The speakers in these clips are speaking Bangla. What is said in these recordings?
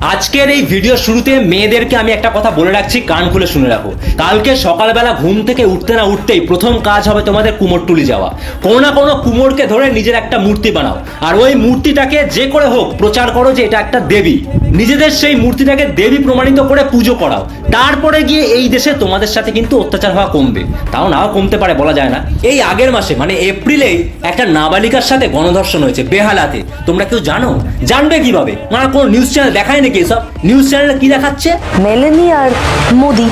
আজকের এই ভিডিও শুরুতে মেয়েদেরকে আমি একটা কথা বলে রাখছি, কান খুলে শুনে রাখো। কালকে সকালবেলা ঘুম থেকে উঠতে না উঠতেই প্রথম কাজ হবে তোমাদের কুমোরটুলি যাওয়া। কোনো না কোনো কুমোরকে ধরে নিজের একটা মূর্তি বানাও, আর ওই মূর্তিটাকে যে করে হোক প্রচার করো যে এটা একটা দেবী। নিজেদের সেই মূর্তিটাকে দেবী প্রমাণিত করে পুজো করাও। তারপরে গিয়ে এই দেশে তোমাদের সাথে কিন্তু অত্যাচার হওয়া কমবে, তাও নাও কমতে পারে বলা যায় না। এই আগের মাসে মানে এপ্রিলেই একটা নাবালিকার সাথে গণধর্ষণ হয়েছে বেহালাতে। তোমরা কেউ জানো? জানবে কিভাবে? মানে কোনো নিউজ চ্যানেল দেখায় নাকি? এসব নিউজ চ্যানেলে কি দেখাচ্ছে? মেলেনি আর মোদি,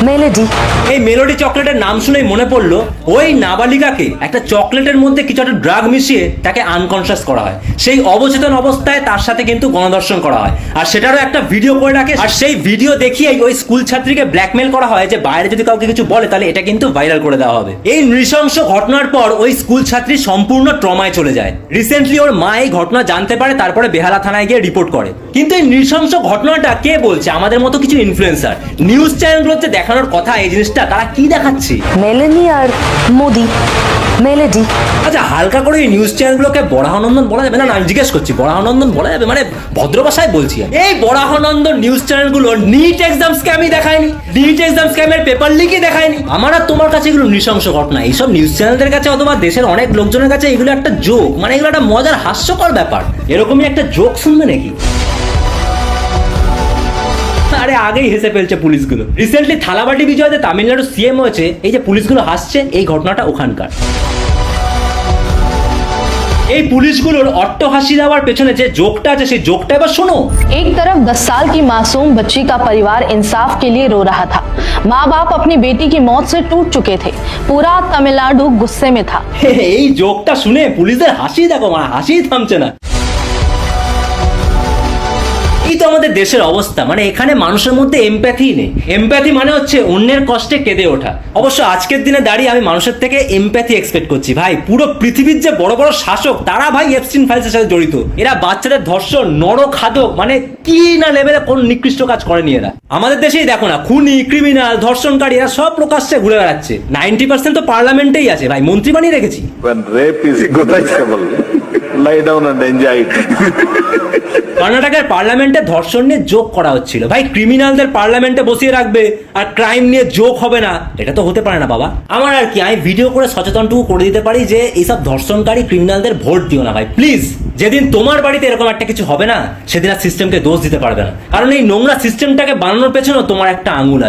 মেলোডি। এই মেলোডি চকলেটের নাম শুনেই মনে পড়লো, ওই নাবালিকাকে একটা চকলেটের মধ্যে কিছু একটা ড্রাগ মিশিয়ে তাকে আনকনসিয়াস করা হয়। সেই অবচেতন অবস্থায় তার সাথে কিন্তু গণধর্ষণ করা হয়, আর সেটারও একটা ভিডিও করে রাখে। আর সেই ভিডিও দেখিয়েই ওই স্কুল ছাত্রীকে ব্ল্যাকমেল করা হয় যে বাইরে যদি কাউকে কিছু বলে তাহলে এটা কিন্তু ভাইরাল করে দেওয়া হবে। এই নৃশংস ঘটনার পর ওই স্কুল ছাত্রী সম্পূর্ণ ট্রমায় চলে যায়। রিসেন্টলি ওর মা এই ঘটনা জানতে পারে, তারপরে বেহালা থানায় গিয়ে রিপোর্ট করে। কিন্তু এই নৃশংস ঘটনাটা কে বলছে? আমাদের মতো কিছু ইনফ্লুয়েন্সার। নিউজ চ্যানেলগুলোতে দেখানোর কথা এই জিনিসটা তারা কি দেখাচ্ছে? মেলেনি আর মোদি, মেলোডি। আচ্ছা, হালকা করে এই নিউজ চ্যানেলগুলোকে বরাহনন্দন বলা যাবে না? আমি জিজ্ঞেস করছি, বরাহনন্দন বলা যাবে? মানে ভদ্র ভাষায় বলছি। এই বরাহনন্দন নিউজ চ্যানেলগুলো নিট এক্সাম স্ক্যামই দেখায়নি, নিট এক্সাম স্ক্যামের পেপার লিকই দেখায়নি। আমার আর তোমার কাছে এগুলো নৃশংস ঘটনা। এইসব নিউজ চ্যানেলদের কাছে অথবা দেশের অনেক লোকজনের কাছে এগুলো একটা জোক, মানে এগুলো একটা মজার হাস্যকর ব্যাপার। এরকমই একটা জোক শুনবে নাকি? আরে আগেই হেসে ফেলছে পুলিশগুলো। রিসেন্টলি থালাবাটি বিজয়তে তামিলনাড়ু সিএম হয়েছে, এই যে পুলিশগুলো হাসছে, এই ঘটনাটা ওখানকার। এই পুলিশগুলোর অট্টহাসি দেওয়ার পেছনে যে জোকটা আছে সেই জোকটা এবার শোনো। एक तरफ 10 साल की मासूम बच्ची का परिवार इंसाफ के लिए रो रहा था। माँ बाप अपनी बेटी की मौत से टूट चुके थे। पूरा तमिलनाडु गुस्से में था। এই জোকটা শুনে পুলিশদের হাসি দেখো, মানে হাসি থামছে না। এই তো আমাদের দেশের অবস্থা, মানে এখানে মানুষের মধ্যে এমপ্যাথি নেই। এমপ্যাথি মানে হচ্ছে অন্যের কষ্টে কেঁদে ওঠা। অবশ্য আজকের দিনে দাঁড়িয়ে আমি মানুষের থেকে এমপ্যাথি এক্সপেক্ট করছি। ভাই, পুরো পৃথিবীর যে বড় বড় শাসক তারা ভাই এপস্টিন ফাইলসের সাথে জড়িত। এরা বাচ্চাদের ধর্ষণ, নরখাদক, মানে কি না লেভেলে কোন নিকৃষ্ট কাজ করেনি এরা। আমাদের দেশেই দেখো না, খুনি, ক্রিমিনাল, ধর্ষণকারী এরা সব প্রকাশ্যে ঘুরে বেড়াচ্ছে। 90% তো পার্লামেন্টেই আছে ভাই, মন্ত্রী বানিয়ে রেখেছি। When rape is punishable, lie down and enjoy it. কর্ণাটকের পার্লামেন্টে ধর্ষণ নিয়ে জোক করা হচ্ছিল। ভাই, ক্রিমিনালদের পার্লামেন্টে বসিয়ে রাখবে আর ক্রাইম নিয়ে জোক হবে না? এটা তো হতে পারে না বাবা। আমার আর কি, আমি ভিডিও করে সচেতনটুকু করে দিতে পারি যে এইসব ধর্ষণকারী ক্রিমিনালদের ভোট দিও না ভাই, প্লিজ। যেদিন তোমার বাড়িতে এরকম একটা কিছু হবে না, সেদিন আর সিস্টেমকে দোষ দিতে পারবে না, কারণ এই নোংরা সিস্টেমটাকে বানানোর পেছনেও তোমার একটা আঙুল আছে।